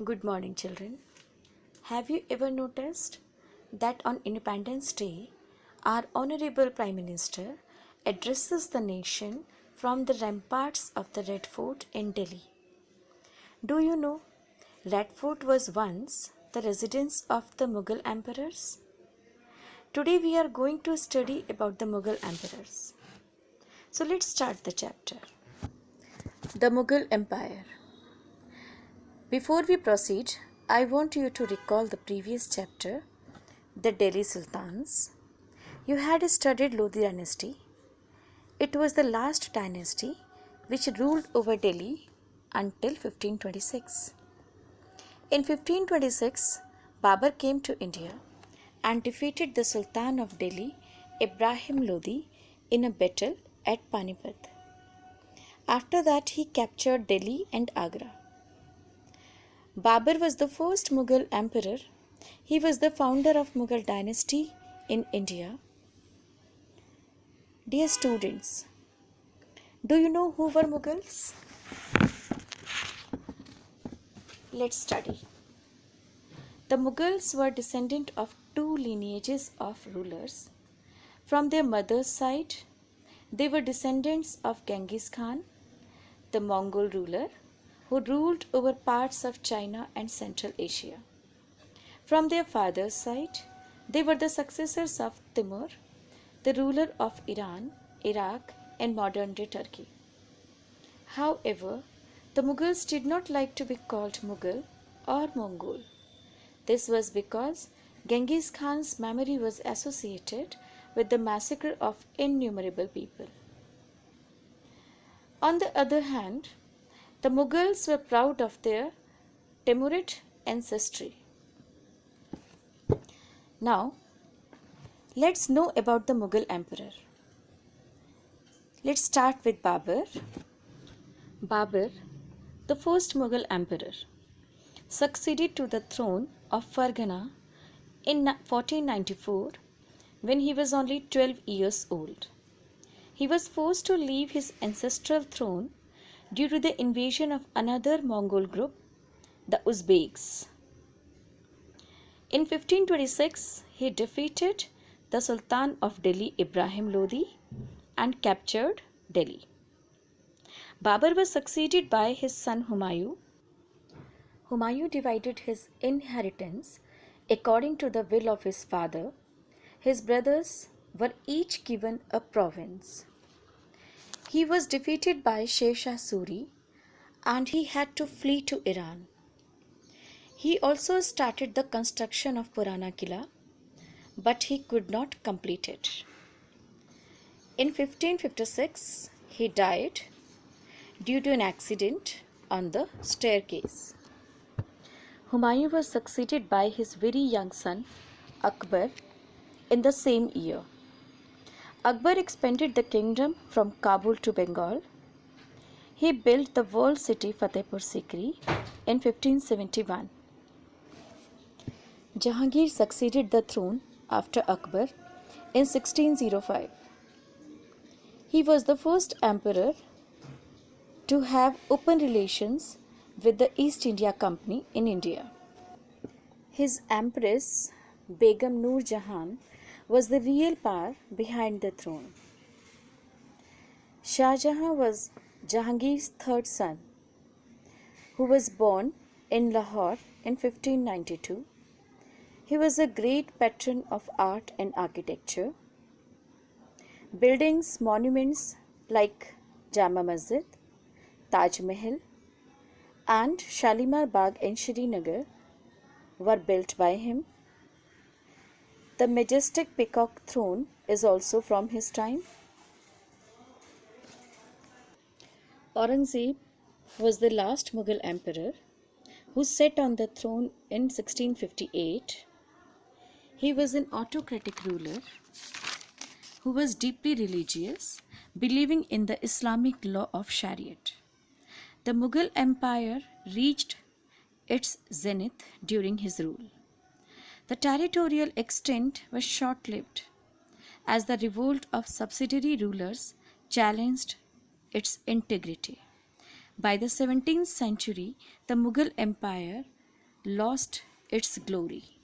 Good morning, children. Have you ever noticed that on Independence Day, our Honorable Prime Minister addresses the nation from the ramparts of the Red Fort in Delhi? Do you know, Red Fort was once the residence of the Mughal emperors? Today we are going to study about the Mughal emperors. So let's start the chapter. The Mughal Empire. Before we proceed, I want you to recall the previous chapter, the Delhi Sultans. You had studied Lodi dynasty. It was the last dynasty which ruled over Delhi until 1526. In 1526, Babur came to India and defeated the Sultan of Delhi, Ibrahim Lodi, in a battle at Panipat. After that, he captured Delhi and Agra. Babur was the first Mughal emperor. He was the founder of Mughal dynasty in India. Dear students, do you know who were Mughals? Let's study. The Mughals were descendant of two lineages of rulers. From their mother's side, they were descendants of Genghis Khan, the Mongol ruler, who ruled over parts of China and Central Asia. From their father's side, they were the successors of Timur, the ruler of Iran, Iraq, and modern-day Turkey. However, the Mughals did not like to be called Mughal or Mongol. This was because Genghis Khan's memory was associated with the massacre of innumerable people. On the other hand, the Mughals were proud of their Timurid ancestry. Now, let's know about the Mughal emperor. Let's start with Babur. Babur, the first Mughal emperor, succeeded to the throne of Farghana in 1494 when he was only 12 years old. He was forced to leave his ancestral throne due to the invasion of another Mongol group, the Uzbeks. In 1526, he defeated the Sultan of Delhi, Ibrahim Lodi, and captured Delhi. Babur was succeeded by his son Humayun. Humayun divided his inheritance according to the will of his father. His brothers were each given a province. He was defeated by Shah Suri and he had to flee to Iran. He also started the construction of Purana Killa, but he could not complete it. In 1556, he died due to an accident on the staircase. Humayun was succeeded by his very young son Akbar in the same year. Akbar expanded the kingdom from Kabul to Bengal. He built the walled city Fatehpur Sikri in 1571. Jahangir succeeded the throne after Akbar in 1605. He was the first emperor to have open relations with the East India Company in India. His empress Begum Noor Jahan was the real power behind the throne. Shah Jahan was Jahangir's third son, who was born in Lahore in 1592. He was a great patron of art and architecture. Buildings, monuments like Jama Masjid, Taj Mahal, and Shalimar Bagh in Srinagar were built by him. The majestic peacock throne is also from his time. Aurangzeb was the last Mughal emperor who sat on the throne in 1658. He was an autocratic ruler who was deeply religious, believing in the Islamic law of Shariat. The Mughal Empire reached its zenith during his rule. The territorial extent was short-lived, as the revolt of subsidiary rulers challenged its integrity. By the 17th century, the Mughal Empire lost its glory.